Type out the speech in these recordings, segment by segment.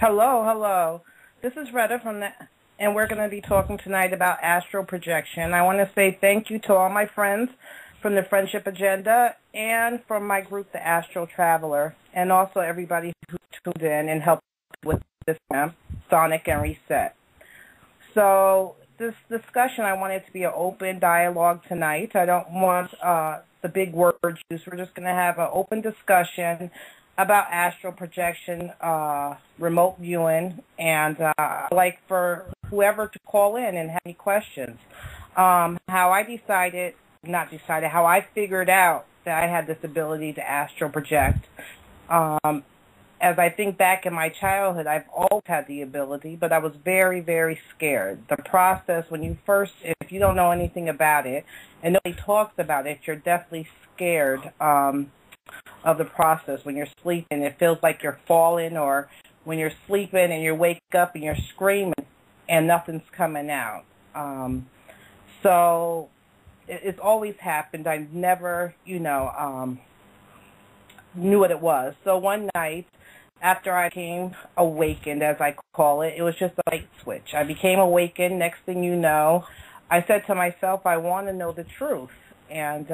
Hello, hello. This is Retta and we're going to be talking tonight about astral projection. I want to say thank you to all my friends from the Friendship Agenda and from my group, the Astra Traveller, and also everybody who tuned in and helped with this Sonic and Reset. So this discussion, I want it to be an open dialogue tonight. I don't want the big word use. We're just going to have an open discussion about astral projection, remote viewing, and like for whoever to call in and have any questions. How I figured out that I had this ability to astral project. As I think back in my childhood, I've always had the ability, but I was very, very scared. The process, if you don't know anything about it, and nobody talks about it, you're definitely scared of the process. When you're sleeping, it feels like you're falling, or when you're sleeping and you wake up and you're screaming and nothing's coming out. So it's always happened. I never, knew what it was. So one night, after I became awakened, as I call it, it was just a light switch. I became awakened. Next thing you know, I said to myself, I want to know the truth. And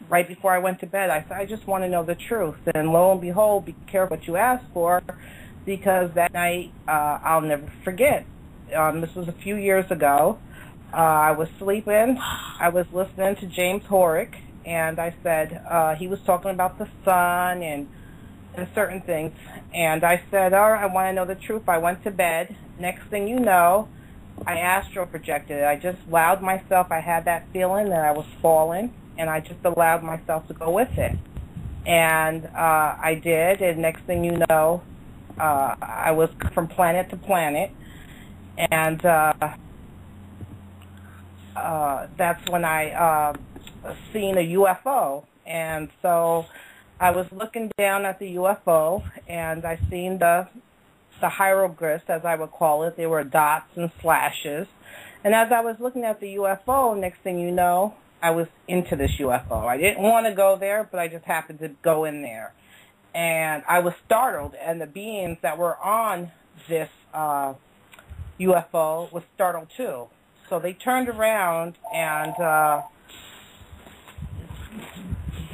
right before I went to bed, I said, I just want to know the truth. And lo and behold, be careful what you ask for, because that night I'll never forget. This was a few years ago. I was sleeping. I was listening to James Horrick, and I said, he was talking about the sun and certain things. And I said, all right, I want to know the truth. I went to bed. Next thing you know, I astral projected. I just allowed myself, I had that feeling that I was falling, and I just allowed myself to go with it. And I did, and next thing you know, I was from planet to planet. And that's when I seen a UFO. And so I was looking down at the UFO, and I seen the hieroglyphs, as I would call it. They were dots and slashes. And as I was looking at the UFO, next thing you know, I was into this UFO. I didn't want to go there, but I just happened to go in there. And I was startled, and the beings that were on this UFO was startled too. So they turned around, and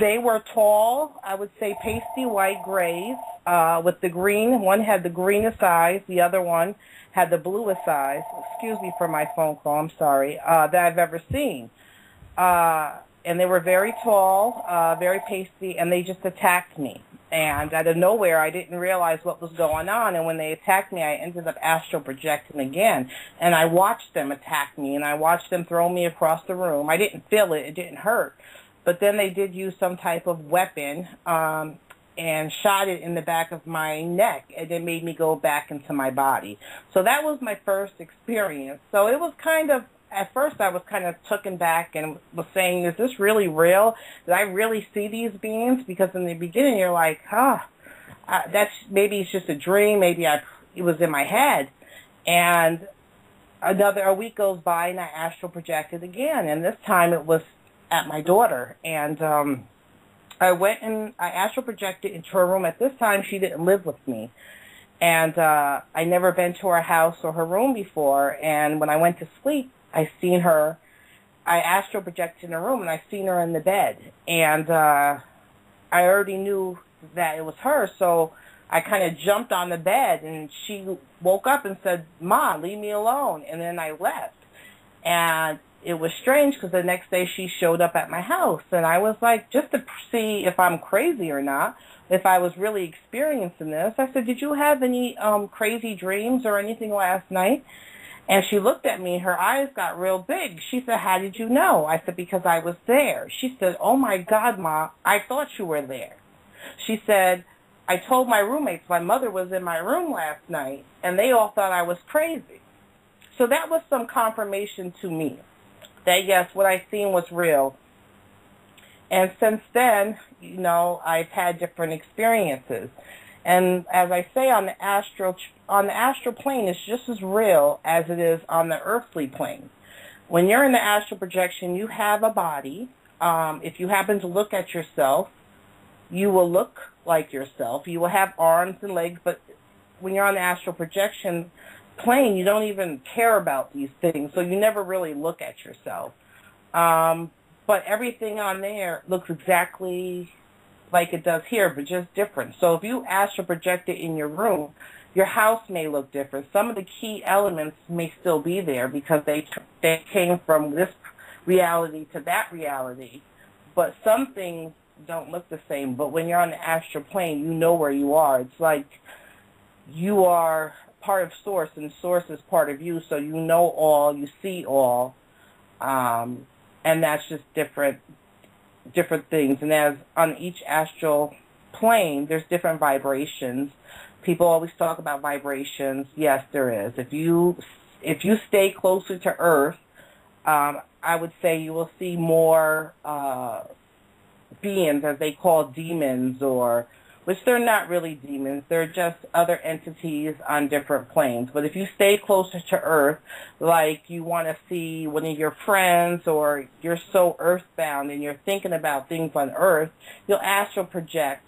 they were tall, I would say pasty white grays, with the green. One had the greenest eyes, the other one had the bluest eyes. Excuse me for my phone call, I'm sorry, that I've ever seen. And they were very tall, very pasty, and they just attacked me. And out of nowhere, I didn't realize what was going on. And when they attacked me, I ended up astral projecting again. And I watched them attack me, and I watched them throw me across the room. I didn't feel it. It didn't hurt. But then they did use some type of weapon and shot it in the back of my neck, and it made me go back into my body. So that was my first experience. So it was kind of, at first I was kind of taken back and was saying, is this really real? Did I really see these beings? Because in the beginning you're like, maybe it's just a dream. Maybe it was in my head. And a week goes by, and I astral projected again, and this time it was at my daughter. And I went and I astral projected into her room. At this time, she didn't live with me. And I never been to her house or her room before. And when I went to sleep, I seen her. I astral projected in her room, and I seen her in the bed. And I already knew that it was her, so I kind of jumped on the bed, and she woke up and said, "Ma, leave me alone." And then I left. And it was strange, because the next day she showed up at my house, and I was like, just to see if I'm crazy or not, if I was really experiencing this, I said, did you have any crazy dreams or anything last night? And she looked at me, her eyes got real big. She said, how did you know? I said, because I was there. She said, oh my God, Ma, I thought you were there. She said, I told my roommates my mother was in my room last night, and they all thought I was crazy. So that was some confirmation to me that, yes, what I seen was real. And since then, I've had different experiences. And as I say, on the astral plane, it's just as real as it is on the earthly plane. When you're in the astral projection, you have a body. If you happen to look at yourself, you will look like yourself. You will have arms and legs, but when you're on the astral projection plane, you don't even care about these things, so you never really look at yourself. But everything on there looks exactly like it does here, but just different. So if you astral project it in your room, your house may look different. Some of the key elements may still be there because they came from this reality to that reality, but some things don't look the same. But when you're on the astral plane, you know where you are. It's like you are part of Source, and Source is part of you, so you know all, you see all, and that's just different things. And as on each astral plane, there's different vibrations. People always talk about vibrations. Yes, there is. If you stay closer to Earth, I would say you will see more beings, as they call demons, or which they're not really demons. They're just other entities on different planes. But if you stay closer to Earth, like you want to see one of your friends, or you're so earthbound and you're thinking about things on Earth, you'll astral project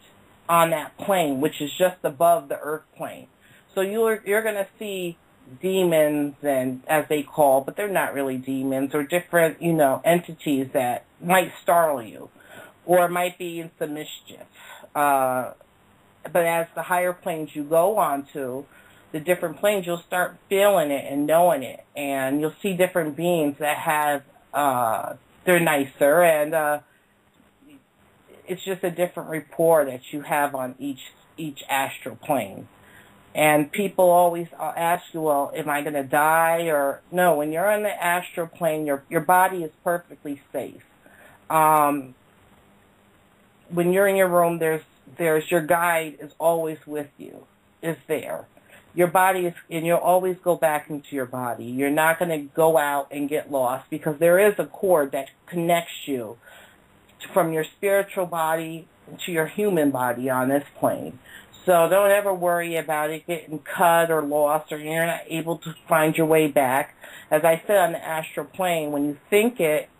on that plane, which is just above the Earth plane. So you're going to see demons, and as they call, but they're not really demons, or different, entities that might startle you, or might be in some mischief. But as the higher planes you go on to, the different planes, you'll start feeling it and knowing it, and you'll see different beings that have, they're nicer, and it's just a different rapport that you have on each astral plane. And people always ask you, well, am I going to die? Or no, when you're on the astral plane, your body is perfectly safe. When you're in your room, there's your guide is always with you, is there. Your body is, and you'll always go back into your body. You're not going to go out and get lost, because there is a cord that connects you from your spiritual body to your human body on this plane. So don't ever worry about it getting cut or lost, or you're not able to find your way back. As I said, on the astral plane, when you think it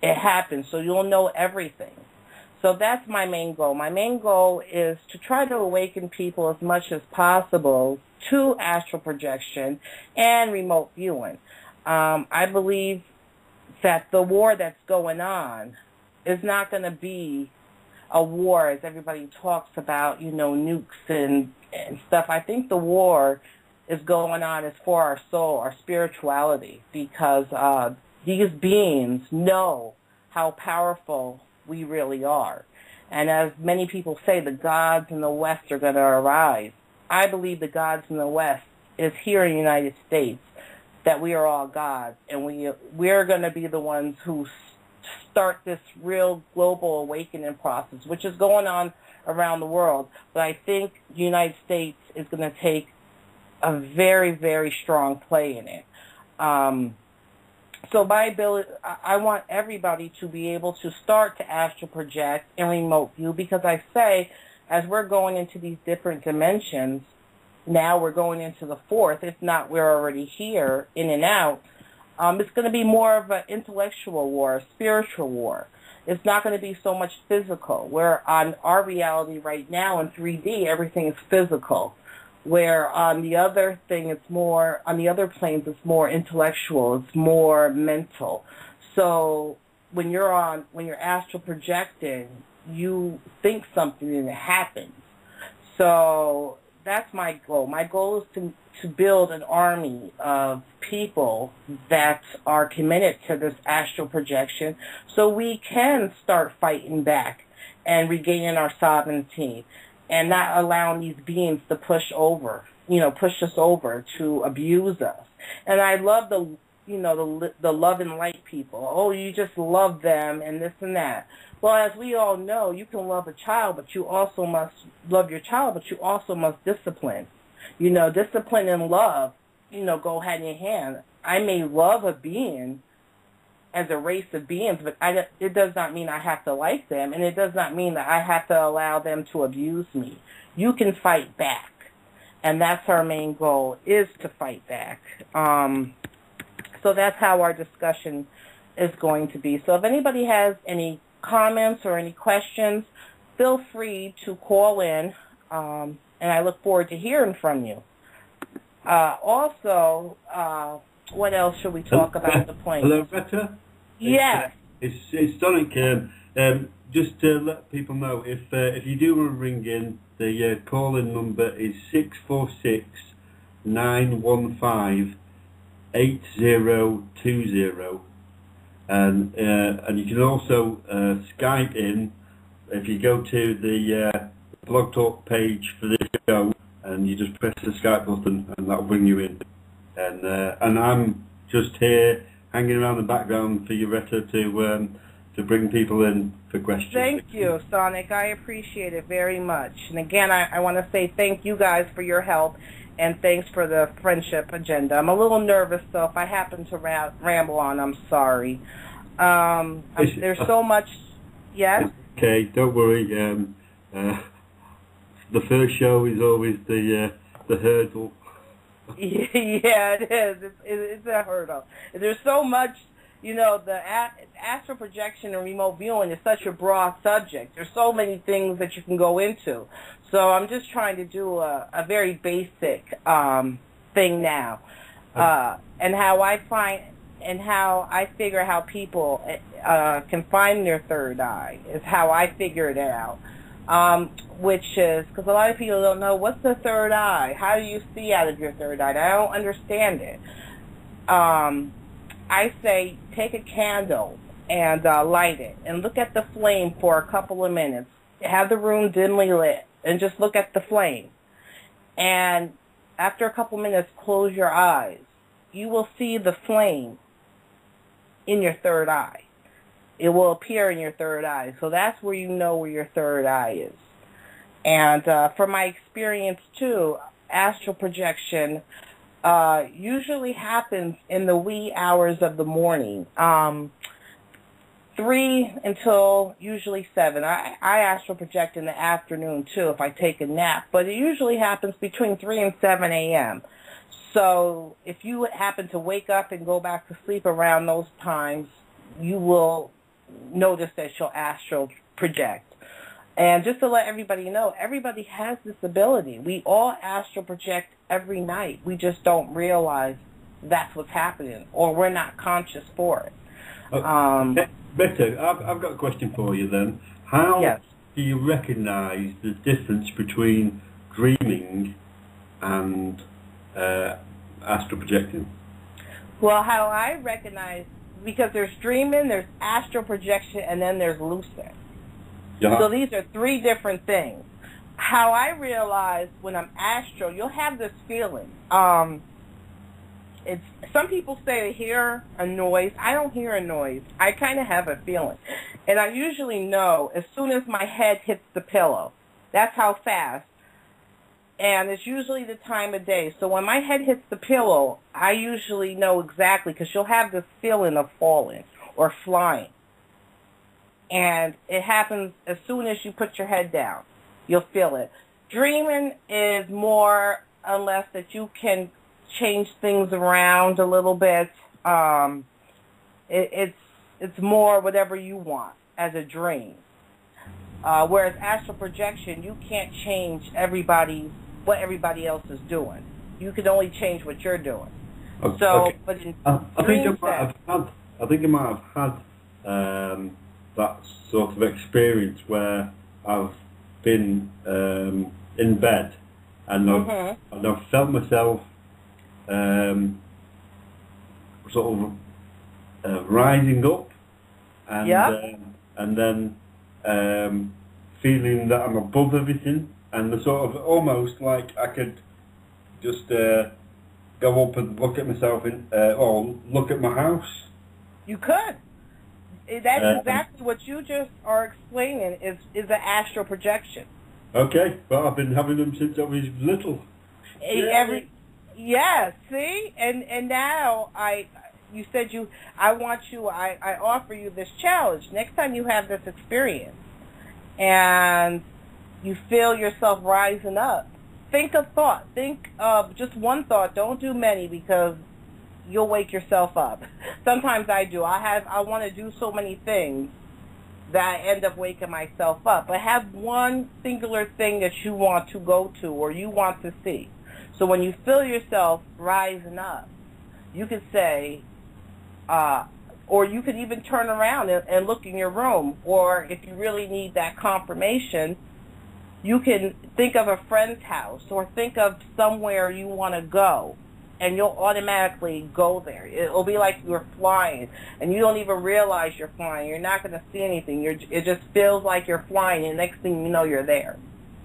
happens, so you'll know everything. So that's my main goal. My main goal is to try to awaken people as much as possible to astral projection and remote viewing. I believe that the war that's going on is not going to be a war, as everybody talks about, nukes and stuff. I think the war is going on is for our soul, our spirituality, because these beings know how powerful we really are. And as many people say, the gods in the West are going to arise. I believe the gods in the West is here in the United States, that we are all gods, and we're going to be the ones who start this real global awakening process, which is going on around the world. But I think the United States is going to take a very, very strong play in it. So my ability, I want everybody to be able to start to astral project and remote view, because I say, as we're going into these different dimensions, now we're going into the fourth, if not we're already here, in and out. It's going to be more of an intellectual war, a spiritual war. It's not going to be so much physical, where on our reality right now in 3D, everything is physical. Where on the other thing, it's more, on the other planes, it's more intellectual, it's more mental. So when you're astral projecting, you think something and it happens. So that's my goal. My goal is to build an army of people that are committed to this astral projection, so we can start fighting back and regaining our sovereignty, and not allowing these beings to push us over, to abuse us. And I love the love and light people. Oh, you just love them and this and that. Well, as we all know, you can love a child, but you also must love your child, but you also must discipline. Discipline and love, go hand in hand. I may love a being as a race of beings, but it does not mean I have to like them, and it does not mean that I have to allow them to abuse me. You can fight back, and that's our main goal, is to fight back. So that's how our discussion is going to be. So if anybody has any comments or any questions, feel free to call in. and I look forward to hearing from you. Also, what else should we talk about the plane? Hello, Retta. Yes. It's Sonic. Just to let people know, if you do want to ring in, the call-in number is 646-915-8020, and you can also Skype in if you go to the Blog Talk page for this show, and you just press the Skype button, and that'll bring you in. And I'm just here hanging around the background for you, Retta, to bring people in for questions. Thank you, Sonic. I appreciate it very much. And again, I want to say thank you guys for your help, and thanks for the friendship agenda. I'm a little nervous, so if I happen to ramble on, I'm sorry. There's so much. Yes? Okay, don't worry. The first show is always the hurdle. Yeah, it is. It's a hurdle. There's so much, the astral projection and remote viewing is such a broad subject. There's so many things that you can go into. So I'm just trying to do a very basic thing now. And how I figure how people can find their third eye is how I figure it out. Which is, because a lot of people don't know, what's the third eye? How do you see out of your third eye? I don't understand it. I say take a candle and light it and look at the flame for a couple of minutes. Have the room dimly lit and just look at the flame. And after a couple minutes, close your eyes. You will see the flame in your third eye. It will appear in your third eye. So that's where you know where your third eye is. And from my experience, too, astral projection usually happens in the wee hours of the morning, 3 until usually 7. I astral project in the afternoon, too, if I take a nap. But it usually happens between 3 and 7 a.m. So if you happen to wake up and go back to sleep around those times, you will notice that you'll astral project. And just to let everybody know, everybody has this ability. We all astral project every night. We just don't realize that's what's happening, or we're not conscious for it. Retta, I've got a question for you then. How do you recognize the difference between dreaming and astral projecting? Well, how I recognize, because there's dreaming, there's astral projection, and then there's lucid. Yeah. So these are 3 different things. How I realize when I'm astral, you'll have this feeling. It's some people say they hear a noise. I don't hear a noise. I kind of have a feeling. And I usually know as soon as my head hits the pillow. That's how fast. And it's usually the time of day. So when my head hits the pillow, I usually know exactly, because you'll have this feeling of falling or flying. And it happens as soon as you put your head down. You'll feel it. Dreaming is more or less that you can change things around a little bit. It's more whatever you want as a dream. Whereas astral projection, you can't change what everybody else is doing. You can only change what you're doing. Okay. So, but in I think I might have had that sort of experience where I've been in bed and I've felt myself sort of rising up and then feeling that I'm above everything, and the sort of almost like I could just go up and look at myself or look at my house. You could. That's exactly what you just are explaining is an astral projection. Okay, well, I've been having them since I was little. See? And now I offer you this challenge. Next time you have this experience and you feel yourself rising up, think of thought. Think of just one thought. Don't do many, because you'll wake yourself up. Sometimes I do. I want to do so many things that I end up waking myself up. But have one singular thing that you want to go to or you want to see. So when you feel yourself rising up, you could say, or you could even turn around and look in your room, or if you really need that confirmation, you can think of a friend's house or think of somewhere you want to go, and you'll automatically go there. It'll be like you're flying, and you don't even realize you're flying. You're not going to see anything. It just feels like you're flying, and next thing you know, you're there.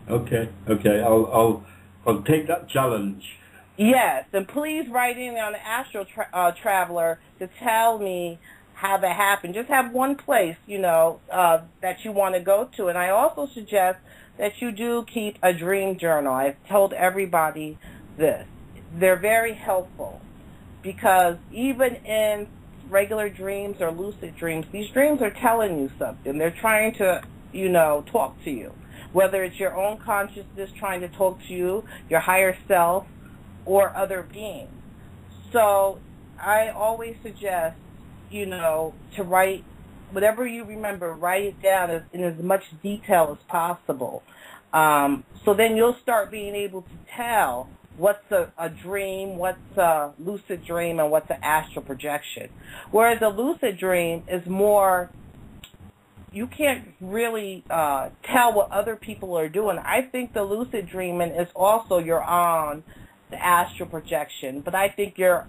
Okay. I'll take that challenge. Yes, and please write in on the Astra Traveller to tell me how that happened. Just have one place, that you want to go to. And I also suggest that you do keep a dream journal. I've told everybody this. They're very helpful because even in regular dreams or lucid dreams, these dreams are telling you something. They're trying to, talk to you. Whether it's your own consciousness trying to talk to you, your higher self, or other beings. So I always suggest, to write whatever you remember, write it down in as much detail as possible. So then you'll start being able to tell what's a dream, what's a lucid dream, and what's an astral projection. Whereas a lucid dream is more, you can't really tell what other people are doing. I think the lucid dreaming is also you're on the astral projection, but I think you're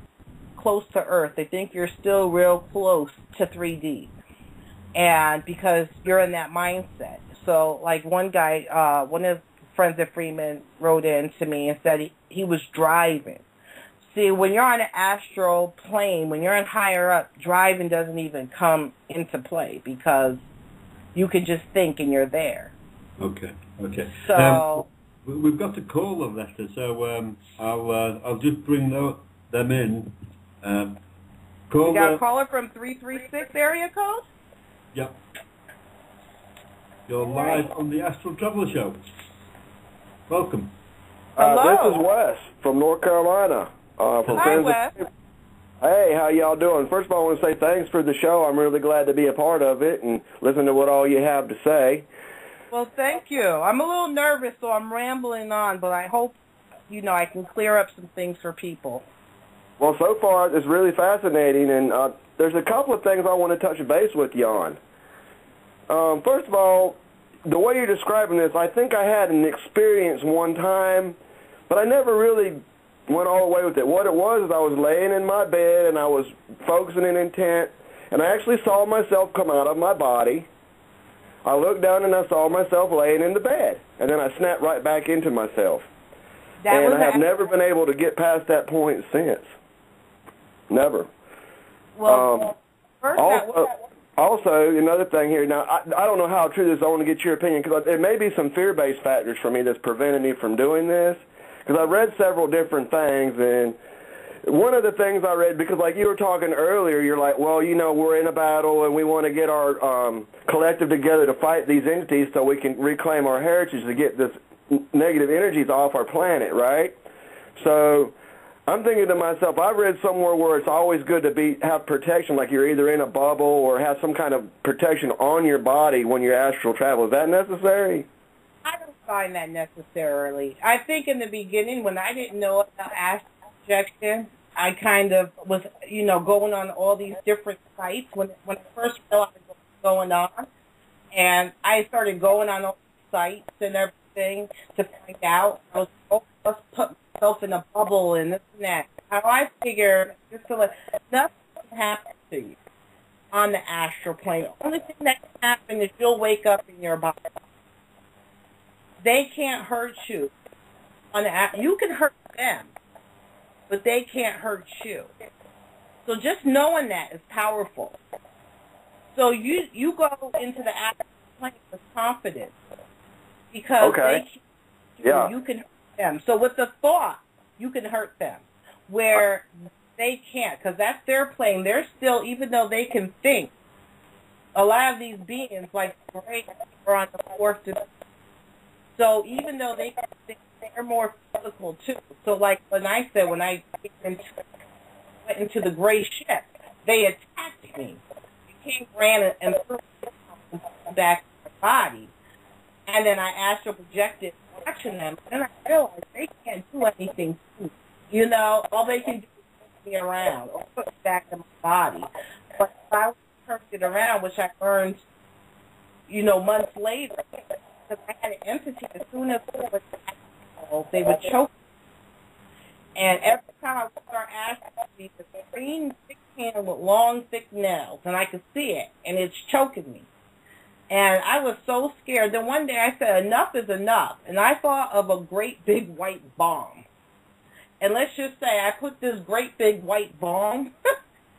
close to Earth. I think you're still real close to 3D, and because you're in that mindset. So like one guy, one of the friends of Freeman wrote in to me and said he was driving. See, when you're on an astral plane, when you're in higher up, driving doesn't even come into play because you can just think and you're there. Okay. So we've got a caller, Retta, so I'll just bring them in. We got a caller from 336 area code? Yep. You're live on the Astra Traveller show. Welcome. Hello. This is Wes from North Carolina. Hi, Wes. Hey, how y'all doing? First of all, I want to say thanks for the show. I'm really glad to be a part of it and listen to what all you have to say. Well, thank you. I'm a little nervous, so I'm rambling on, but I hope, I can clear up some things for people. Well, so far, it's really fascinating, and there's a couple of things I want to touch base with you on. First of all, the way you're describing this, I think I had an experience one time, but I never really went all the way with it. What it was is I was laying in my bed, and I was focusing in intent, and I actually saw myself come out of my body. I looked down, and I saw myself laying in the bed, and then I snapped right back into myself. And I have never been able to get past that point since. Never. Well, also, another thing here. Now, I don't know how true this is. I want to get your opinion because there may be some fear-based factors for me that's preventing me from doing this. Because I read several different things, and one of the things I read, because like you were talking earlier, you're like, well, we're in a battle and we want to get our collective together to fight these entities so we can reclaim our heritage to get this negative energies off our planet, right? So I'm thinking to myself, I read somewhere where it's always good to have protection, like you're either in a bubble or have some kind of protection on your body when you astral travel. Is that necessary? I don't find that necessarily. I think in the beginning, when I didn't know about astral projection, I kind of was, going on all these different sites when I first realized what was going on, and I started going on all these sites and everything to find out. I was put myself in a bubble and this and that. How I figured nothing can happen to you on the astral plane. The only thing that can happen is you'll wake up in your body. They can't hurt you. You can hurt them, but they can't hurt you. So just knowing that is powerful. So you go into the astral plane with confidence because you can hurt them. So with the thought, you can hurt them where they can't, because that's their plane. They're still, even though they can think, a lot of these beings, like Ray, are on the fourth dimension. So even though they can think, they're more physical too. So like when I went into the gray ship, they attacked me. They came, ran, and threw me back in my body. And then I astral projected watching them, and I realized they can't do anything to me. You know, all they can do is me around or put me back in my body. But if I turned it around, which I learned, you know, months later, because I had an entity, as soon as they would choke. And every time I would start asking, the green thick hand with long, thick nails, and I could see it, and it's choking me. And I was so scared. Then one day I said, enough is enough. And I thought of a great big white bomb. And let's just say I put this great big white bomb.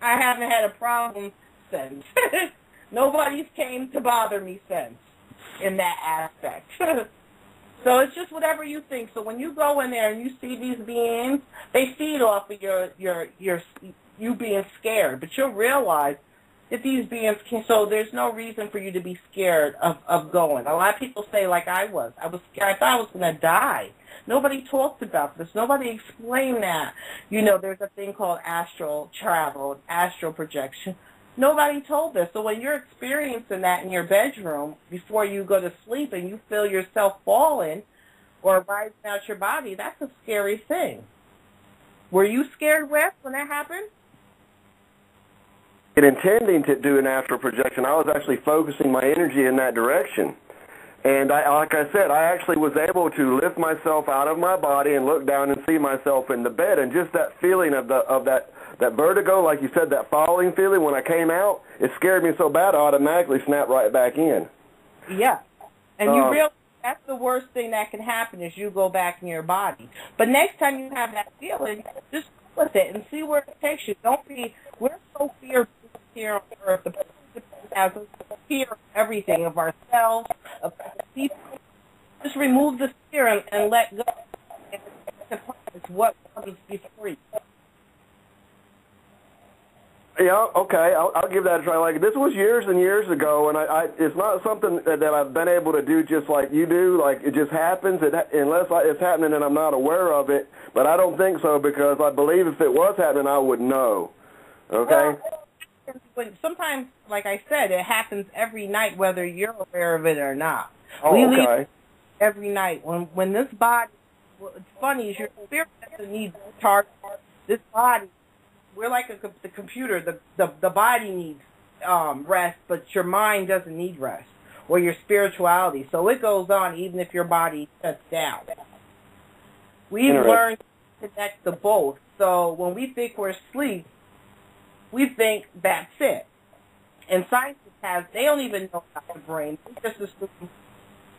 I haven't had a problem since. Nobody's came to bother me since in that aspect. So it's just whatever you think. So when you go in there and you see these beings, they feed off of you being scared. But you'll realize that these beings can, so there's no reason for you to be scared of going. A lot of people say, like I was scared. I thought I was going to die. Nobody talked about this. Nobody explained that. You know, there's a thing called astral travel, astral projection. Nobody told this. So when you're experiencing that in your bedroom before you go to sleep and you feel yourself falling or rising out your body, that's a scary thing. Were you scared, Wes, when that happened? In intending to do an astral projection, I was actually focusing my energy in that direction. And like I said, I actually was able to lift myself out of my body and look down and see myself in the bed. And just that feeling of that vertigo, like you said, that falling feeling when I came out, it scared me so bad I automatically snapped right back in. Yeah. And you realize that's the worst thing that can happen is you go back in your body. But next time you have that feeling, just go with it and see where it takes you. We're so fearful here on earth. The person has a fear of everything, of ourselves, of other people. Just remove the fear and let go. It's what comes before you. Yeah, okay, I'll give that a try. Like, this was years and years ago, and it's not something that I've been able to do just like you do. Like, it just happens, unless it's happening and I'm not aware of it. But I don't think so, because I believe if it was happening, I would know. Okay? But sometimes, like I said, it happens every night, whether you're aware of it or not. Oh, we okay. leave every night. When this body, what's funny is your spirit doesn't need charge. This body, we're like the computer. The body needs rest, but your mind doesn't need rest, or your spirituality. So it goes on even if your body shuts down. We've learned to connect the both. So when we think we're asleep, we think that's it. And scientists they don't even know about the brain. They just assume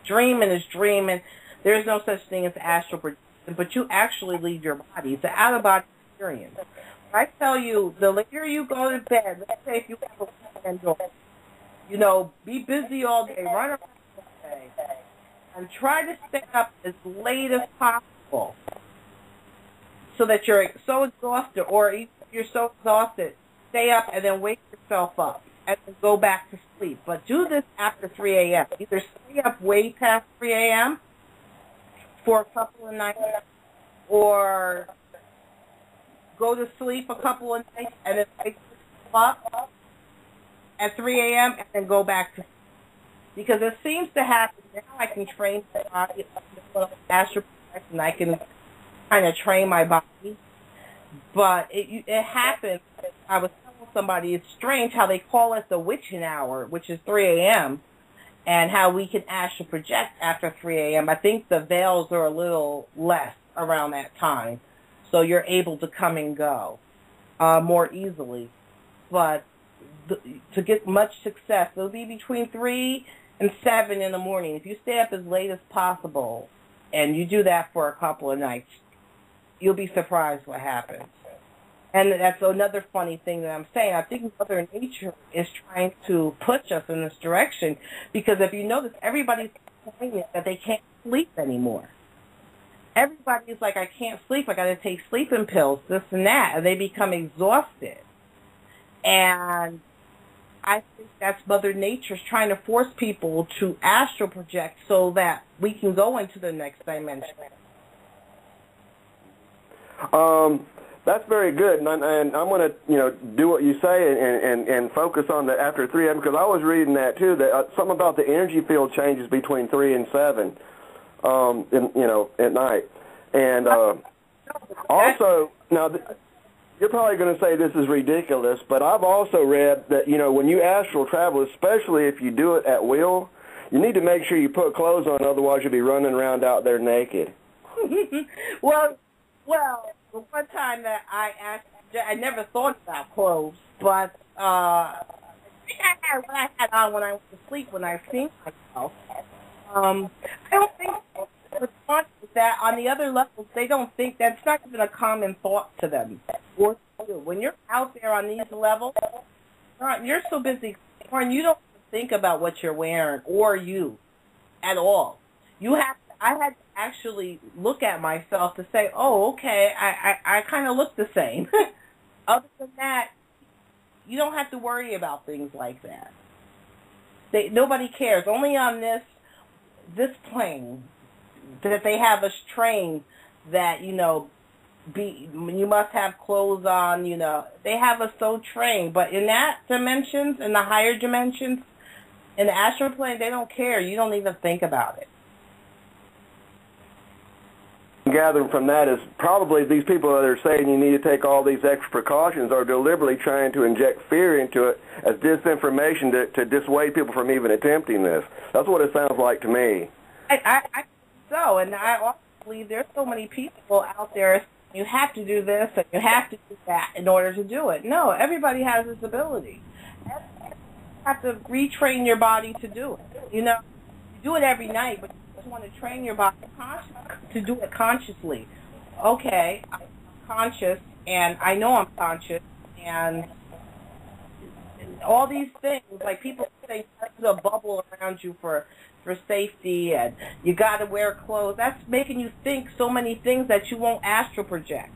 dreaming is dreaming. There's no such thing as astral projection, but you actually leave your body. It's an out-of-body experience. I tell you, the later you go to bed, let's say if you have a weekend job, you know, be busy all day, run around all day, and try to stay up as late as possible so that you're so exhausted, or if you're so exhausted, stay up and then wake yourself up and then go back to sleep. But do this after 3 a.m. Either stay up way past 3 a.m. for a couple of nights, or go to sleep a couple of nights and then wake yourself up at 3 a.m. and then go back to sleep. Because it seems to happen now. I can train my body, astral projection. I can kind of train my body, but it happens. I was telling somebody it's strange how they call it the witching hour, which is 3 a.m., and how we can astral project after 3 a.m. I think the veils are a little less around that time, so you're able to come and go more easily. But to get much success, it'll be between 3 and 7 in the morning. If you stay up as late as possible and you do that for a couple of nights, you'll be surprised what happens. And that's another funny thing that I'm saying. I think Mother Nature is trying to push us in this direction, because if you notice, everybody's complaining that they can't sleep anymore. Everybody's like, I can't sleep, I got to take sleeping pills, this and that, and they become exhausted. And I think that's Mother Nature's trying to force people to astral project so that we can go into the next dimension. That's very good, and I'm going to, do what you say and focus on the after 3 a.m. because I was reading that too, that something about the energy field changes between 3 and 7, at night, and also now you're probably going to say this is ridiculous, but I've also read that when you astral travel, especially if you do it at will, you need to make sure you put clothes on, otherwise you'll be running around out there naked. Well, the one time that I never thought about clothes, but I had what I had on when I went to sleep when I seen myself. I don't think the response is that on the other levels, they don't think that's not even a common thought to them. Or when you're out there on these levels, you're so busy, you don't think about what you're wearing or you at all. I had to actually look at myself to say, oh, okay, I kind of look the same. Other than that, you don't have to worry about things like that. Nobody cares. Only on this plane that they have us trained that, you must have clothes on, They have us so trained. But in that dimensions, in the higher dimensions, in the astral plane, they don't care. You don't even think about it. Gathering from that is probably these people that are saying you need to take all these extra precautions are deliberately trying to inject fear into it as disinformation to dissuade people from even attempting this. That's what it sounds like to me. I think so, and I also believe there's so many people out there, you have to do this and you have to do that in order to do it. No, everybody has this ability. You have to retrain your body to do it. You do it every night, but want to train your body to do it consciously. Okay, I'm conscious, and I know I'm conscious, and all these things, like people say, there's a bubble around you for safety, and you got to wear clothes. That's making you think so many things that you won't astral project.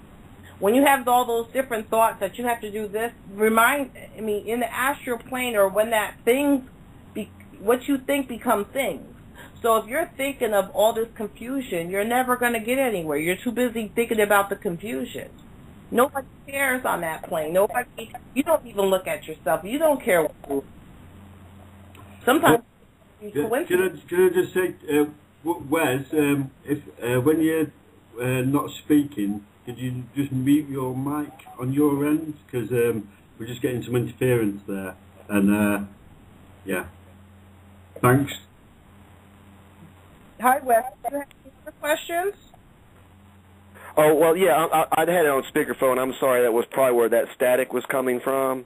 When you have all those different thoughts that you have to do this, in the astral plane, or when that thing, what you think becomes things. So if you're thinking of all this confusion, you're never going to get anywhere. You're too busy thinking about the confusion. Nobody cares on that plane. You don't even look at yourself. You don't care what you do. Sometimes coincidence. Can I just say, Wes, if when you're not speaking, could you just mute your mic on your end? Because we're just getting some interference there. And, yeah. Thanks. Hi, Wes. Do you have any other questions? Oh, well, yeah, I had it on speakerphone. I'm sorry, that was probably where that static was coming from.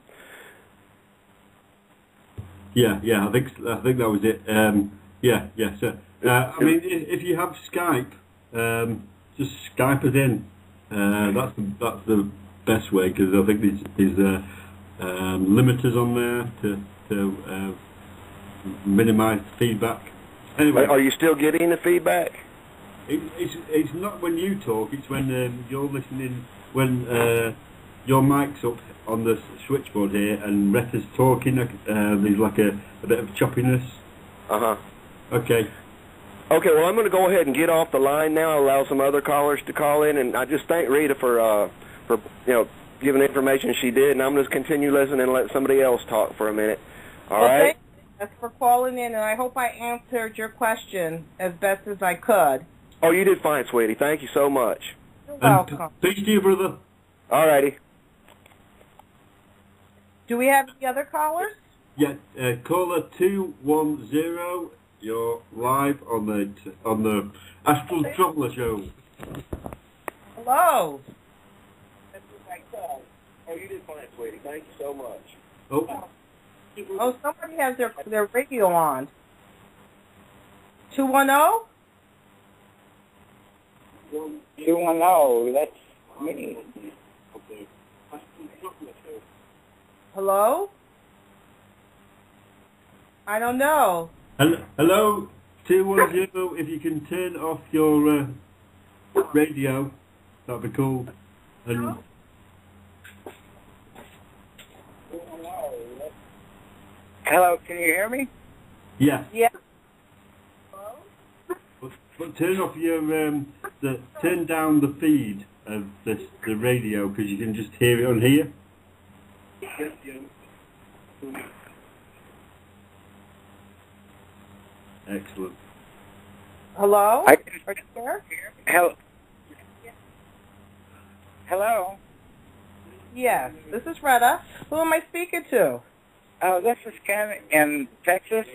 Yeah, I think that was it. Yeah. So, if you have Skype, just Skype us in. That's the best way, because I think there's limiters on there to minimise feedback. Anyway, are you still getting the feedback? It's not when you talk. It's when you're listening. When your mic's up on the switchboard here, and Retta's talking. There's like a bit of choppiness. Okay. Okay. Well, I'm going to go ahead and get off the line now. Allow some other callers to call in, and I just thank Retta for giving the information she did, and I'm going to continue listening and let somebody else talk for a minute. All right. Thanks for calling in, and I hope I answered your question as best as I could. Oh, you did fine, sweetie. Thank you so much. You're welcome. Peace to you, brother. All righty. Do we have any other callers? Yeah, caller 210. You're live on the Astra Traveller show. Hello. Oh, you did fine, sweetie. Thank you so much. Oh, somebody has their radio on. 210? 210, that's me. Hello? I don't know. Hello, 210. If you can turn off your radio, that'd be cool. And Hello, can you hear me? yeah. Yeah. But turn off your turn down the feed of the radio because you can just hear it on here. Excellent. Hello? I Are you there? Hello. Yes, this is Retta. Who am I speaking to? Oh, this is Ken in Texas.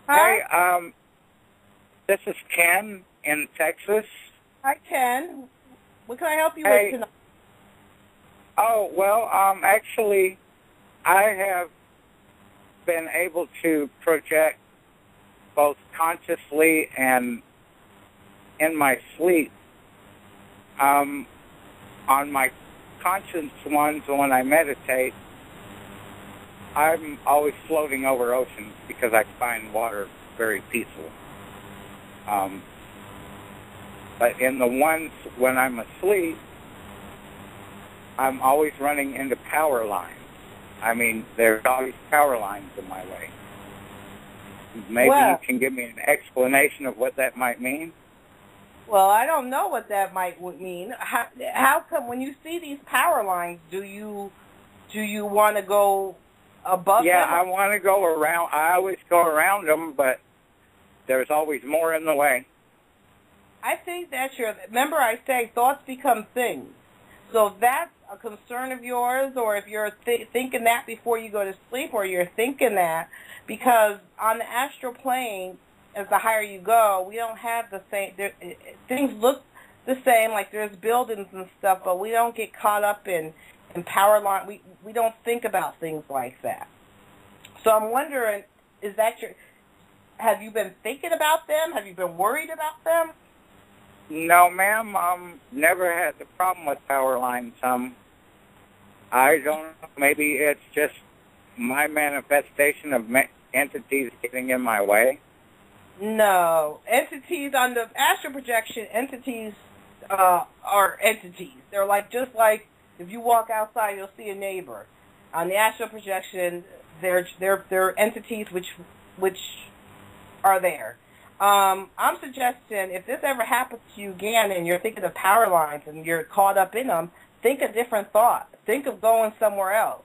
Hi. Hey, this is Ken in Texas. Hi, Ken. What can I help you Hey. with tonight? Oh, well, actually, I have been able to project both consciously and in my sleep. On my conscious ones, when I meditate, I'm always floating over oceans because I find water very peaceful. But in the ones when I'm asleep, I'm always running into power lines. I mean, there's always power lines in my way. Maybe you can give me an explanation of what that might mean? Well, I don't know what that might mean. How come when you see these power lines, do you want to go above them? Yeah, I want to go around. I always go around them, but there's always more in the way. I think that's remember I say thoughts become things. So if that's a concern of yours, or if you're thinking that before you go to sleep, or you're thinking that, because on the astral plane, as the higher you go, we don't have the same, things look the same, like there's buildings and stuff, but we don't get caught up in power line. We don't think about things like that. So I'm wondering, have you been thinking about them? Have you been worried about them? No, ma'am. Never had the problem with power lines. I don't know. Maybe it's just my manifestation of entities getting in my way. No. Entities on the astral projection, entities are entities. They're just like if you walk outside, you'll see a neighbor. On the astral projection, they're entities which are there. I'm suggesting if this ever happens to you again and you're thinking of power lines and you're caught up in them, think a different thought. Think of going somewhere else.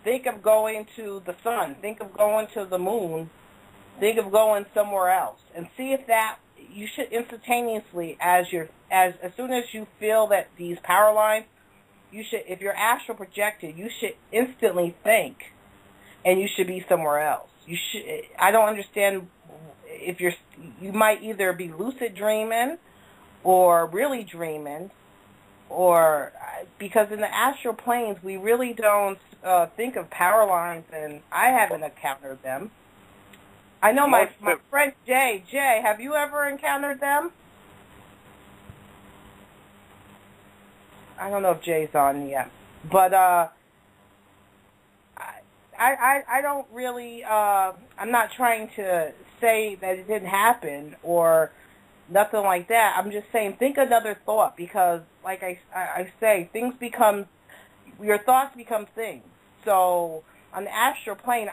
Think of going to the sun. Think of going to the moon. Think of going somewhere else, and see if that you should instantaneously, as soon as you feel that these power lines, you should, if you're astral projected, you should instantly think, and you should be somewhere else. You should. I don't understand if you might either be lucid dreaming, or really dreaming, or because in the astral planes we really don't think of power lines, and I haven't encountered them. I know my friend Jay, have you ever encountered them? I don't know if Jay's on yet, but I don't really, I'm not trying to say that it didn't happen or nothing like that. I'm just saying think another thought, because like I say, your thoughts become things. So on the astral plane,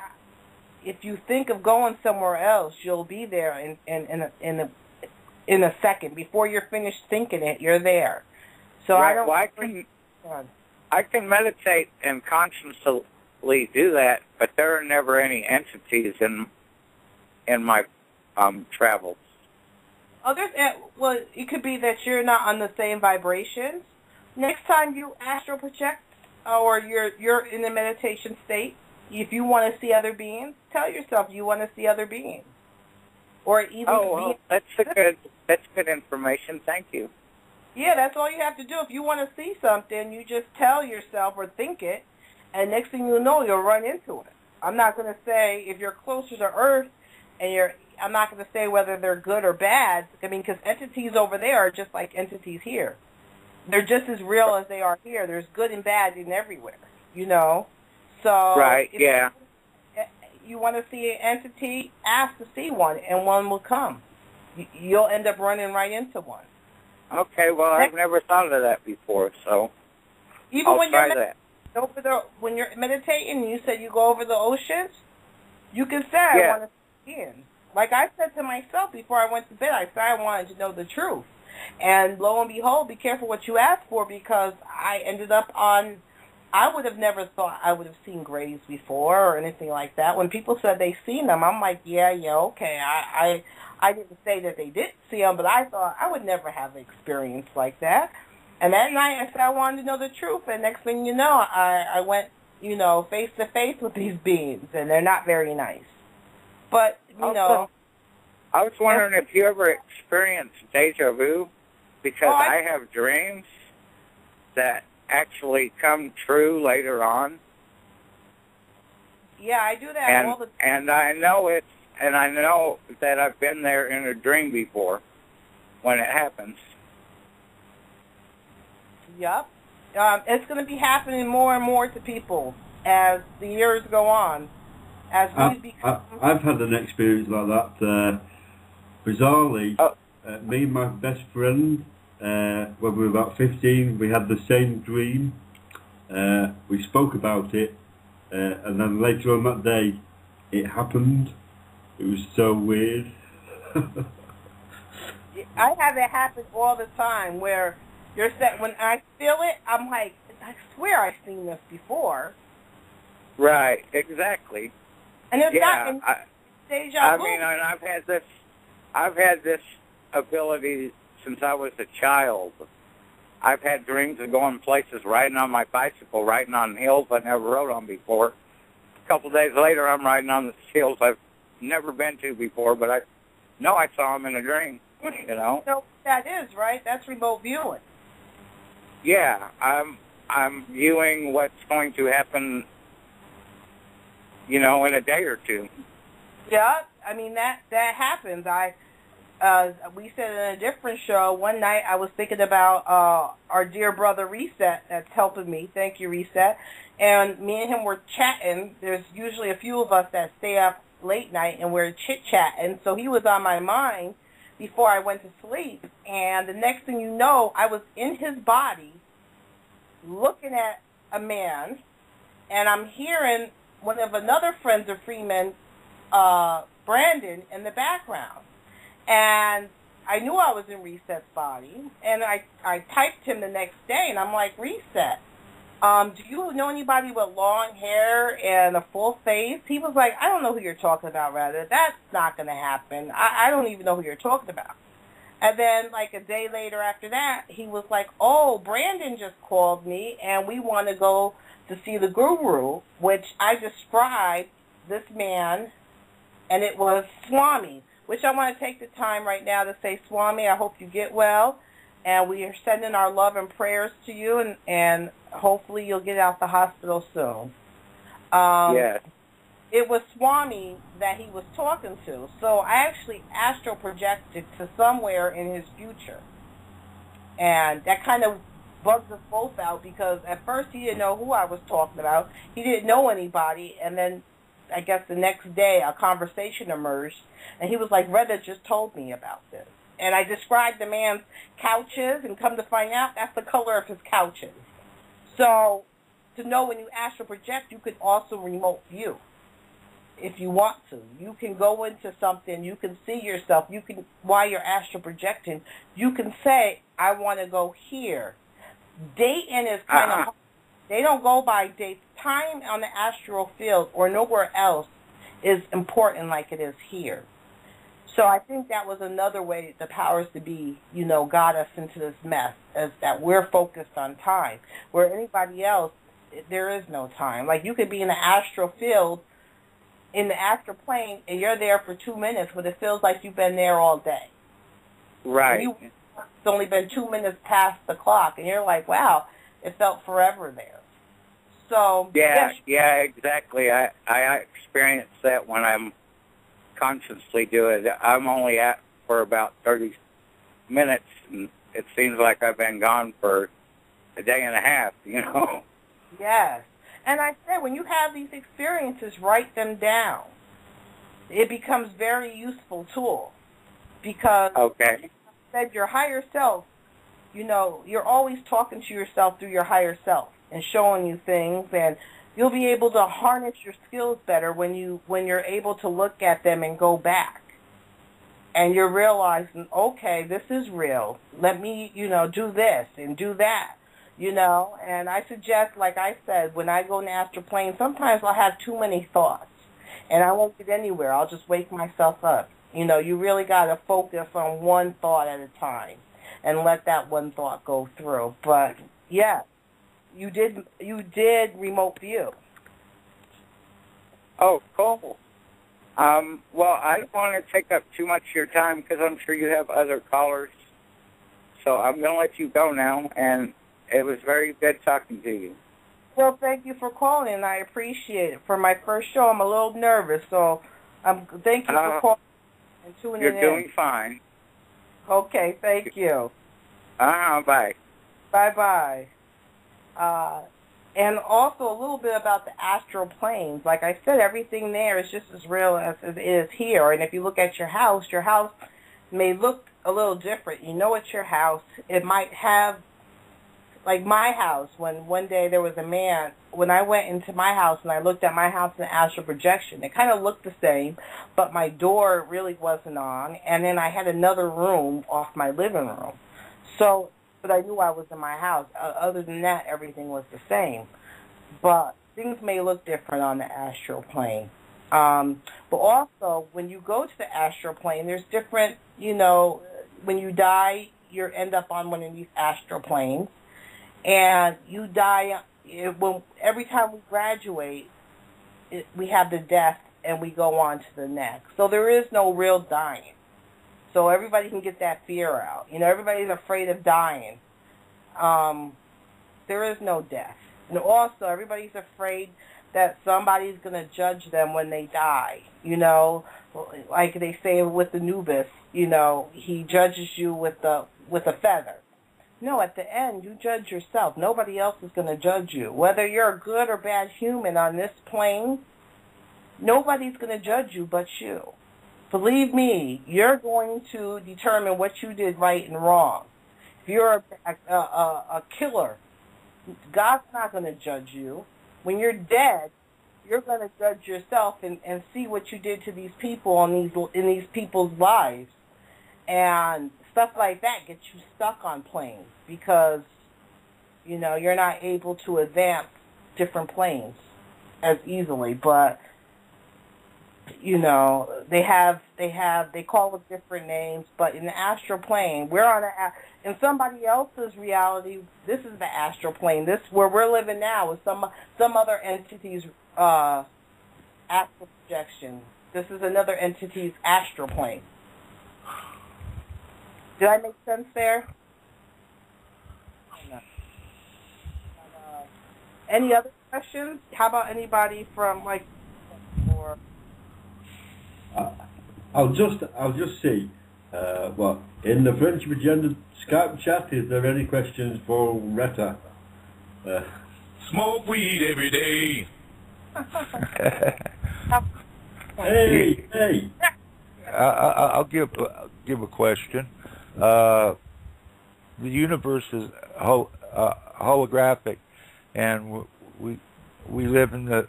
if you think of going somewhere else, you'll be there in a second. Before you're finished thinking it, you're there. So right. I can meditate and consciously do that, but there are never any entities in my travels. Oh, well, it could be that you're not on the same vibrations. Next time you astral project, or you're in a meditation state, if you want to see other beings, tell yourself you want to see other beings, or even that's good information. Thank you. Yeah, that's all you have to do. If you want to see something, you just tell yourself or think it, and next thing you know, you'll run into it. I'm not going to say if you're closer to Earth, I'm not going to say whether they're good or bad. I mean, because entities over there are just like entities here. They're just as real as they are here. There's good and bad in everywhere, So right, yeah. You want to see an entity, ask to see one, and one will come. You'll end up running right into one. Okay, well, I've never thought of that before, so Even I'll try that. When you're meditating and you said you go over the oceans, you can say, I want to see in. Like I said to myself before I went to bed, I said I wanted to know the truth. And lo and behold, be careful what you ask for, because I ended up on, I would have never thought I would have seen grays before or anything like that. When people said they seen them, I'm like, yeah, okay. I didn't say that they didn't see them, but I thought I would never have an experience like that. And that night I said I wanted to know the truth, and next thing you know, I went, face to face with these beings, and they're not very nice. But, I was wondering if you ever experienced deja vu, because I have dreams that actually come true later on. Yeah, I do that all the time. And I know that I've been there in a dream before when it happens. Yep. It's going to be happening more and more to people as the years go on. I've had an experience like that. Bizarrely, me and my best friend, when we were about 15, we had the same dream. We spoke about it, and then later on that day, it happened. It was so weird. I have it happen all the time where when I feel it, I'm like, I swear I've seen this before. Right, exactly. And it's not deja vu. I mean, and I've had this ability since I was a child. I've had dreams of going places, riding on my bicycle, riding on hills I never rode on before. A couple of days later, I'm riding on the hills I've never been to before, but I know I saw them in a dream, You know what that is, right? That's remote viewing. Yeah, I'm viewing what's going to happen, in a day or two. Yeah, I mean that happens. We said in a different show one night I was thinking about our dear brother Reset that's helping me. Thank you, Reset. And me and him were chatting. There's usually a few of us that stay up late night and we're chit-chatting. So he was on my mind before I went to sleep. And the next thing you know, I was in his body looking at a man, and I'm hearing one of another friends of Freeman, Brandon, in the background. And I knew I was in Reset's body, and I typed him the next day, and I'm like, Reset, do you know anybody with long hair and a full face? He was like, I don't know who you're talking about, rather. That's not going to happen. I don't even know who you're talking about. And then, like, a day later after that, he was like, oh, Brandon just called me, and we want to go to see the guru, which I described this man, and it was Swami, which I want to take the time right now to say, Swami, I hope you get well, and we are sending our love and prayers to you, and hopefully you'll get out the hospital soon. Yes. It was Swami that he was talking to, so I actually astral projected to somewhere in his future, and that kind of bugged us both out because at first he didn't know who I was talking about. He didn't know anybody, and then I guess the next day a conversation emerged, and he was like, Retta just told me about this. And I described the man's couches, and come to find out, that's the color of his couches. So to know when you astral project, you can also remote view if you want to. You can go into something, you can see yourself, you can, while you're astral projecting, you can say, I want to go here. Dating is kind of, they don't go by dates. Time on the astral field or nowhere else is important like it is here. So I think that was another way the powers to be, got us into this mess, is that we're focused on time. Where anybody else, there is no time. Like you could be in the astral field, in the astral plane, and you're there for 2 minutes, but it feels like you've been there all day. Right. It's only been 2 minutes past the clock, and you're like, wow, it felt forever there. So yeah, exactly. I experience that when I'm consciously doing it. I'm only at for about 30 minutes, and it seems like I've been gone for a day and a half, Yes. And I said, when you have these experiences, write them down. It becomes very useful tool because okay. Said your higher self, you're always talking to yourself through your higher self and showing you things, and you'll be able to harness your skills better when you're able to look at them and go back. and you're realizing, okay, this is real. Let me, do this and do that, And I suggest, like I said, when I go in the astral plane, sometimes I'll have too many thoughts, and I won't get anywhere. I'll just wake myself up. You really got to focus on one thought at a time and let that one thought go through. But, yeah, you did remote view. Oh, cool. Well, I don't want to take up too much of your time because I'm sure you have other callers. So I'm going to let you go now, and it was very good talking to you. Well, thank you for calling, and I appreciate it. For my first show, I'm a little nervous, so thank you for calling and tuning in. You're doing fine. Okay, thank you. Bye. Bye-bye. And also a little bit about the astral planes. Like I said, everything there is just as real as it is here. And if you look at your house may look a little different. It's your house. It might have, like my house, when one day there was a man, when I went into my house and I looked at my house in the astral projection, it kind of looked the same, but my door really wasn't on. And then I had another room off my living room. But I knew I was in my house. Other than that, everything was the same. But things may look different on the astral plane. But also, when you go to the astral plane, there's different, when you die, you end up on one of these astral planes. And you die, every time we graduate, we have the death and we go on to the next. So there is no real dying. So everybody can get that fear out. Everybody's afraid of dying. There is no death. And also, everybody's afraid that somebody's going to judge them when they die. Like they say with Anubis, he judges you with a feather. No, at the end, you judge yourself. Nobody else is going to judge you. Whether you're a good or bad human on this plane, nobody's going to judge you but you. Believe me, you're going to determine what you did right and wrong. If you're a killer, God's not going to judge you. When you're dead, you're going to judge yourself and see what you did to these people in these people's lives. And stuff like that gets you stuck on planes because, you're not able to advance different planes as easily. But they call it different names, but in the astral plane, we're on in somebody else's reality. This is the astral plane. This where we're living now is some other entity's astral projection. This is another entity's astral plane. Did I make sense there? No. Any other questions? How about anybody from or? I'll just see. In the Friendship Agenda Skype chat, is there any questions for Retta? Smoke weed every day. Hey. I'll give a question. The universe is holographic, and we live in the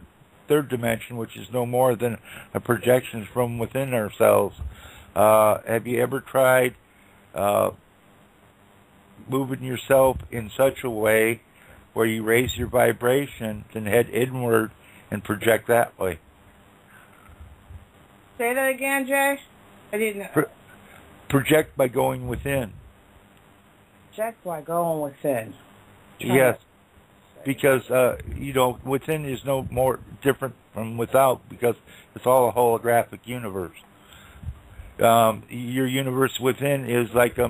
third dimension, which is no more than a projection from within ourselves. Have you ever tried moving yourself in such a way where you raise your vibration and head inward and project that way? Say that again, Jay. I didn't. Project by going within. Project by going within. Yes. Because, within is no more different from without because it's all a holographic universe. Your universe within is like a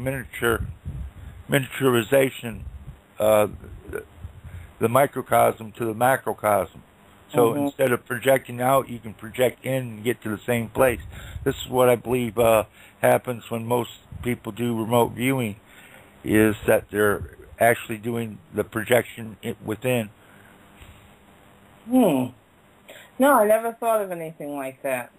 miniaturization, the microcosm to the macrocosm. So instead of projecting out, you can project in and get to the same place. This is what I believe happens when most people do remote viewing, is that they're actually doing the projection within. No, I never thought of anything like that.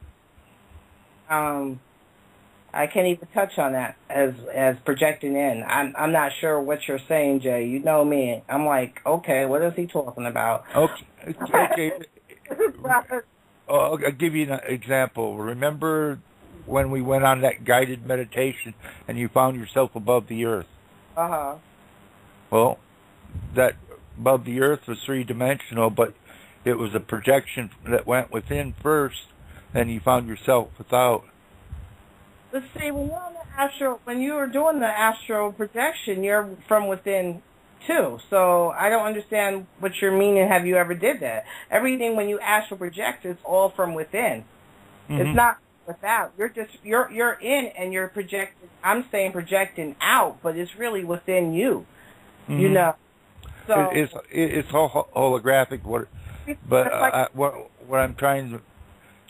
I can't even touch on that as projecting in. I'm not sure what you're saying, Jay. You know me. I'm like, okay, what is he talking about? Okay. I'll give you an example. Remember when we went on that guided meditation and you found yourself above the earth. Uh-huh. Well, that above the earth was three-dimensional, but it was a projection that went within first, then you found yourself without. Let's see, when you were doing the astral projection, you're from within too. So I don't understand what you're meaning. Have you ever did that? Everything when you astral project is all from within. Mm-hmm. It's not without. You're in and you're projecting. I'm saying projecting out, but it's really within you. Mm-hmm. You know. So it's holographic. What I'm trying to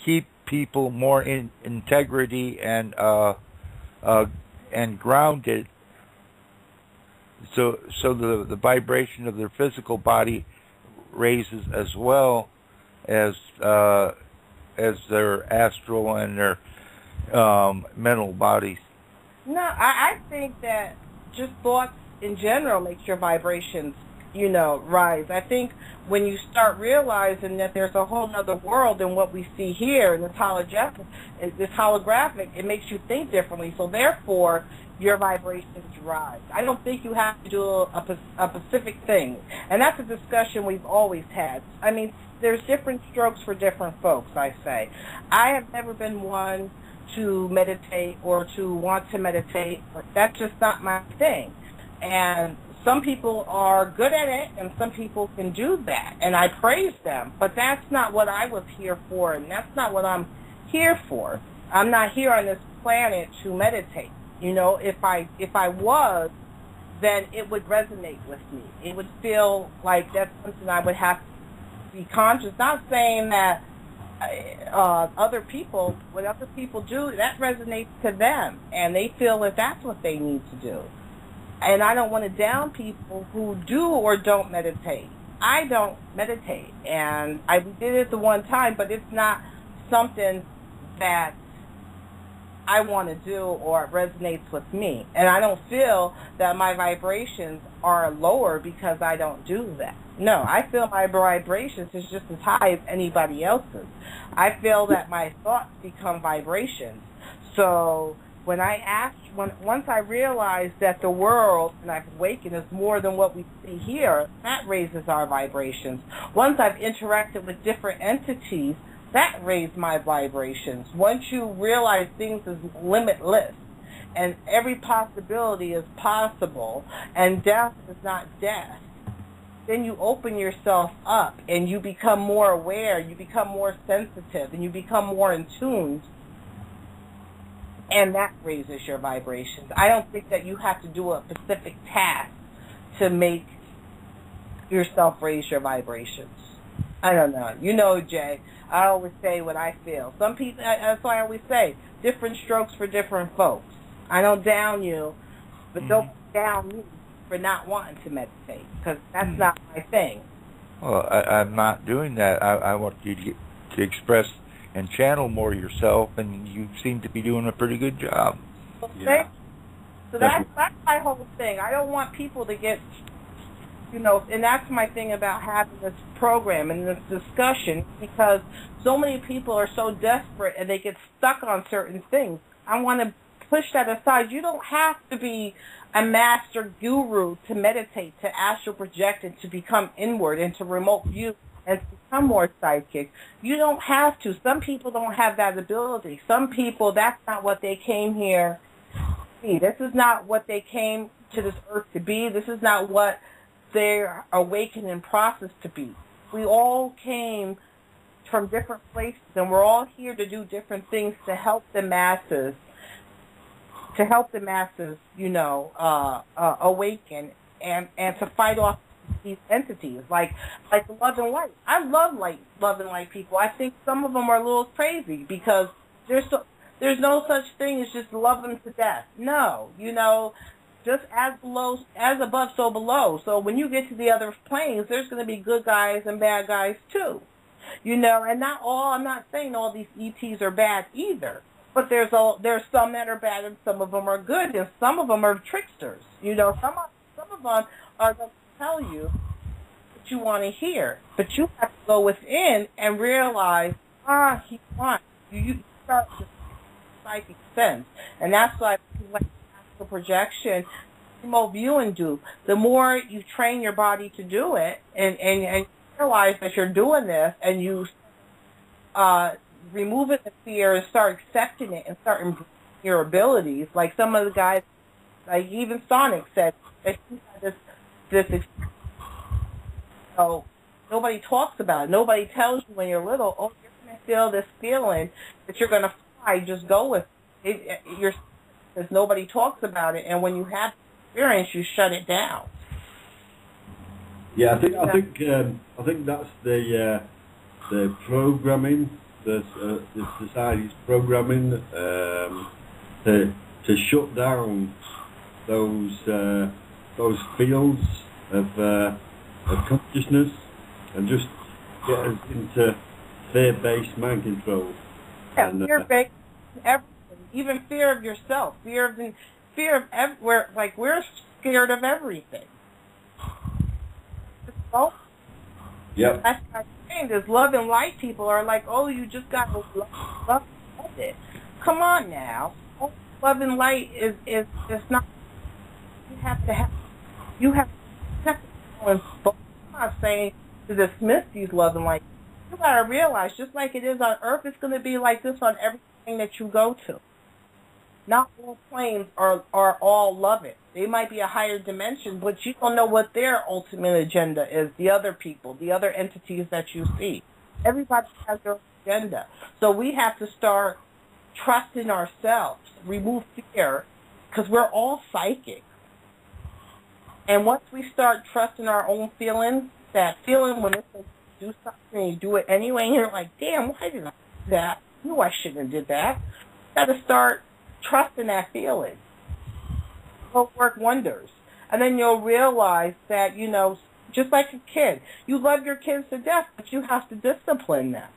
keep people more in integrity and grounded, so the vibration of their physical body raises as well as their astral and their mental bodies. No, I think that just thoughts in general makes your vibrations, rise. I think when you start realizing that there's a whole other world than what we see here, and this holographic, it makes you think differently. So therefore, your vibrations rise. I don't think you have to do a specific thing, and that's a discussion we've always had. I mean, there's different strokes for different folks, I say. I have never been one to meditate or to want to meditate. That's just not my thing. And some people are good at it, and some people can do that, and I praise them. But that's not what I was here for, and that's not what I'm here for. I'm not here on this planet to meditate. If I was, then it would resonate with me. It would feel like that's something I would have to be conscious. Not saying that other people, what other people do, that resonates to them, and they feel that that's what they need to do. And I don't want to down people who do or don't meditate. I don't meditate, and we did it the one time, but it's not something that I want to do or it resonates with me. And I don't feel that my vibrations are lower because I don't do that. No, I feel my vibrations is just as high as anybody else's. I feel that my thoughts become vibrations. So when once I realize that the world, and I've awakened, is more than what we see here, that raises our vibrations. Once I've interacted with different entities, that raised my vibrations. Once you realize things is limitless, and every possibility is possible, and death is not death, then you open yourself up, and you become more aware, you become more sensitive, and you become more in tune. And that raises your vibrations. I don't think that you have to do a specific task to make yourself raise your vibrations. I don't know. Jay, I always say what I feel. Some people, that's why I always say, different strokes for different folks. I don't down you, but don't down me for not wanting to meditate, because that's not my thing. Well, I'm not doing that. I want you to express and channel more yourself, and you seem to be doing a pretty good job. Okay. So that's my whole thing. I don't want people to get, and that's my thing about having this program and this discussion, because so many people are so desperate and they get stuck on certain things. I want to push that aside. You don't have to be a master guru to meditate, to astral project, and to become inward and to remote view and to become more psychic. You don't have to. Some people don't have that ability. Some people, that's not what they came here to be. This is not what they came to this earth to be. This is not what their awakening process to be. We all came from different places, and we're all here to do different things to help the masses, awaken and to fight off these entities, like love and light. I love love and light people. I think some of them are a little crazy because there's no such thing as just love them to death. No, just as above, so below. So when you get to the other planes, there's going to be good guys and bad guys too. And not all. I'm not saying all these ETs are bad either. But there's some that are bad, and some of them are good, and some of them are tricksters. Some of them are going to tell you what you want to hear, but you have to go within and realize, he wants. You start psychic sense. And that's why like astral projection, remote viewing do. The more you train your body to do it and you realize that you're doing this and you removing the fear and start accepting it and start embracing your abilities. Like some of the guys, like even Sonic said that he had this experience. So nobody talks about it. Nobody tells you when you're little, oh, you're going to feel this feeling that you're going to fly. Just go with it. Because nobody talks about it. And when you have experience, you shut it down. Yeah, I think that's the programming, the society's programming to shut down those fields of consciousness and just get us into fear-based mind control. Yeah, fear-based everything, even fear of yourself, fear of everywhere. Like we're scared of everything. Well, yep. That's what I'm saying. This love and light people are like, oh, you just got to love it. Come on now, love and light is not. You have to I'm not saying to dismiss these love and light. You gotta realize, just like it is on Earth, it's gonna be like this on everything that you go to. Not all planes are all love it. They might be a higher dimension, but you don't know what their ultimate agenda is. The other people, the other entities that you see. Everybody has their agenda. So we have to start trusting ourselves, remove fear, because we're all psychic. And once we start trusting our own feelings, that feeling when it's like you do something and you do it anyway, and you're like, damn, why did I do that? I knew I shouldn't have did that. You got to start trusting that feeling. It'll work wonders. And then you'll realize that, you know, just like a kid, you love your kids to death, but you have to discipline them.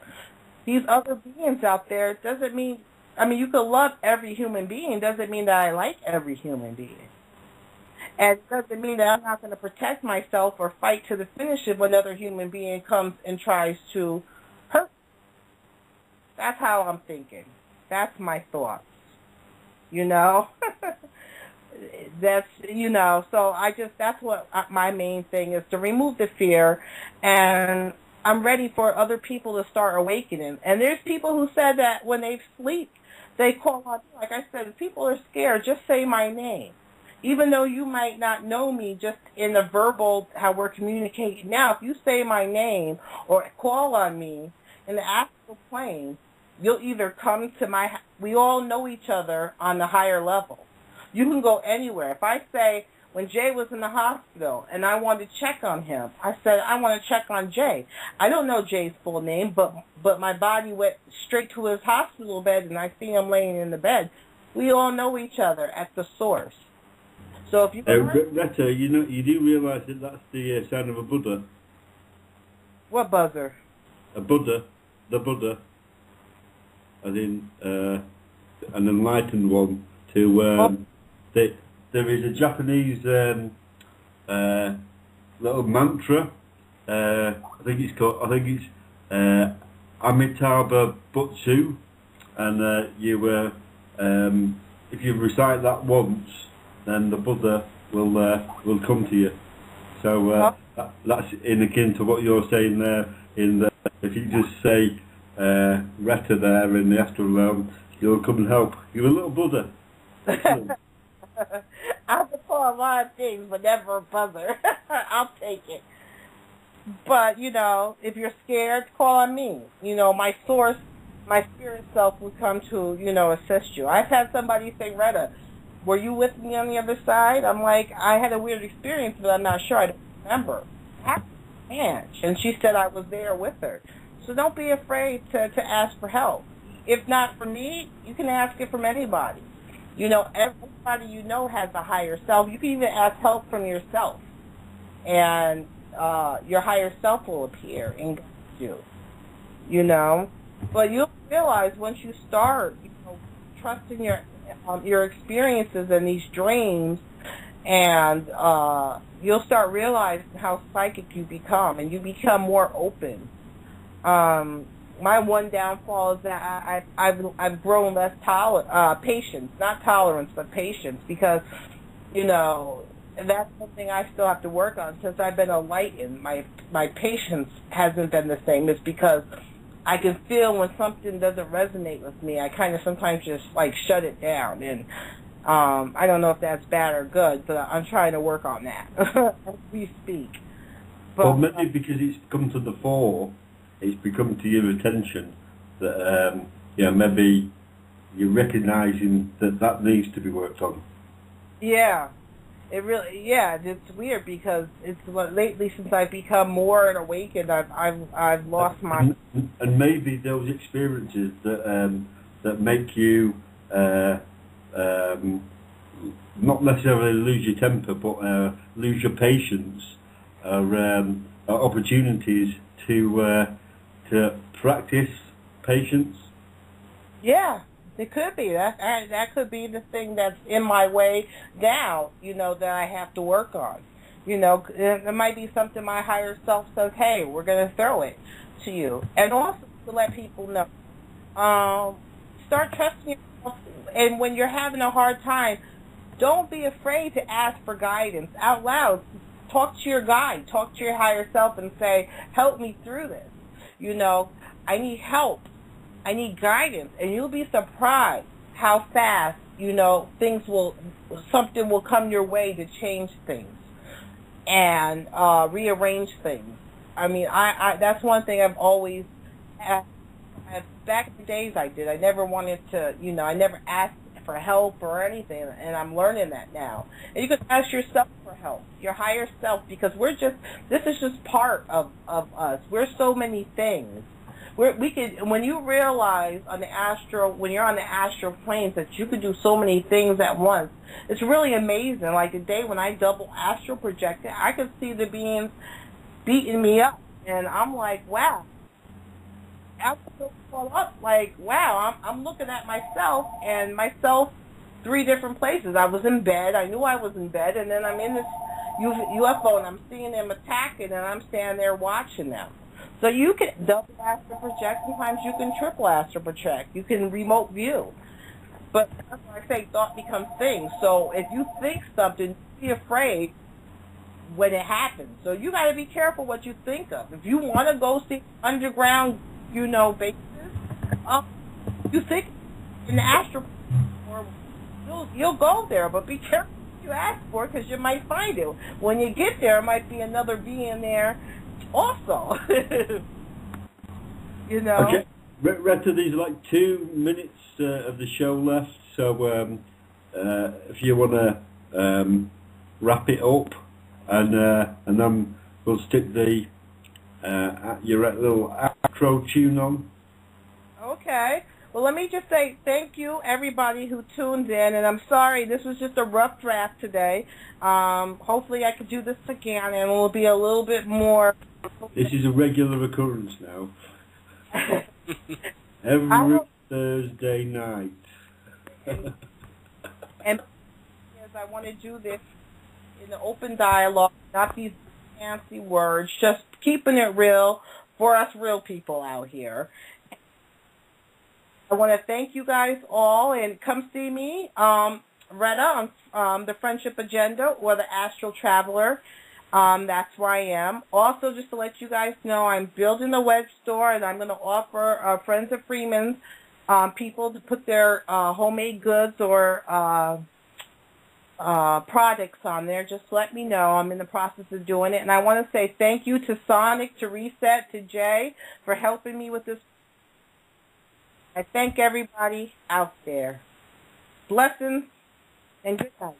These other beings out there doesn't mean, you could love every human being, doesn't mean that I like every human being. And it doesn't mean that I'm not going to protect myself or fight to the finish if another human being comes and tries to hurt me. That's how I'm thinking. That's my thoughts. You know? That's, you know, so that's what my main thing is, to remove the fear. And I'm ready for other people to start awakening. And there's people who said that when they sleep, they call on me. Like I said, if people are scared, just say my name. Even though you might not know me, just in the verbal, how we're communicating now, if you say my name or call on me in the astral plane, you'll either come to we all know each other on the higher level. You can go anywhere. If I say, when Jay was in the hospital and I wanted to check on him, I said, I want to check on Jay. I don't know Jay's full name, but my body went straight to his hospital bed and I see him laying in the bed. We all know each other at the source. So if you Retta, you do realise that that's the sound of a Buddha. What buzzer? A Buddha, the Buddha, as in an enlightened one. There is a Japanese little mantra. I think it's Amitabha Butsu, and if you recite that once, then the Buddha will come to you. So that's in akin to what you're saying there. If you just say Retta there in the astral realm, you'll come and help. You're a little Buddha. I could call a lot of things, but never a buzzer. I'll take it. But, you know, if you're scared, call on me. You know, my source, my spirit self will come to, you know, assist you. I've had somebody say, Retta, were you with me on the other side? I'm like, I had a weird experience, but I'm not sure. I don't remember. And she said I was there with her. So don't be afraid to ask for help. If not from me, you can ask it from anybody. You know, everybody you know has a higher self. You can even ask help from yourself. And your higher self will appear and guide you. You know? But you'll realize once you start, you know, trusting your experiences and these dreams, and you'll start realizing how psychic you become, and you become more open. my one downfall is that I've grown less patience, not tolerance, but patience, because that's something I still have to work on. Since I've been enlightened, my patience hasn't been the same. It's because I can feel when something doesn't resonate with me. I kind of sometimes just like shut it down, and I don't know if that's bad or good, but I'm trying to work on that as we speak. But, well, maybe because it's come to the fore, it's become to your attention that maybe you're recognising that needs to be worked on. Yeah. It's weird because it's lately since I've become more and awakened, I've lost my. And maybe those experiences that make you not necessarily lose your temper, but lose your patience, are opportunities to practice patience. Yeah. It could be. That could be the thing that's in my way now, that I have to work on. It might be something my higher self says, hey, we're going to throw it to you. And also to let people know, start trusting yourself. And when you're having a hard time, don't be afraid to ask for guidance out loud. Talk to your guide. Talk to your higher self and say, help me through this. I need help. I need guidance, and you'll be surprised how fast, something will come your way to change things and rearrange things. I mean, that's one thing I've always, back in the days I did. I never wanted to, I never asked for help or anything, and I'm learning that now. And you can ask yourself for help, your higher self, because this is just part of us. We're so many things. When you realize when you're on the astral planes that you could do so many things at once, it's really amazing. Like the day when I double astral projected, I could see the beings beating me up, and I'm like, wow. I was so caught up, like, wow, I'm looking at myself, and myself 3 different places. I was in bed, I knew I was in bed, and then I'm in this UFO, and I'm seeing them attacking, and I'm standing there watching them. So you can double astral project. Sometimes you can triple astral project. You can remote view. But that's why I say thought becomes thing. So if you think something, be afraid when it happens. So you got to be careful what you think of. If you want to go see underground, bases, you think in the astral, or you'll go there. But be careful what you ask for, because you might find it. When you get there, it might be another being there. Also, Okay, Retta, there's like 2 minutes of the show left, so if you want to wrap it up, and then we'll stick your little outro tune on. Okay. Well, let me just say thank you, everybody who tuned in, and I'm sorry, this was just a rough draft today. Hopefully I could do this again, and it will be a little bit more... This is a regular occurrence now. Every Thursday night. And I want to do this in an open dialogue, not these fancy words, just keeping it real for us real people out here. I want to thank you guys all, and come see me, Retta, on the Friendship Agenda or the Astral Traveller. That's where I am. Also, just to let you guys know, I'm building a web store, and I'm going to offer Friends of Freeman's people to put their homemade goods or products on there. Just let me know. I'm in the process of doing it. And I want to say thank you to Sonic, to Reset, to Jay for helping me with this. I thank everybody out there. Blessings and good night.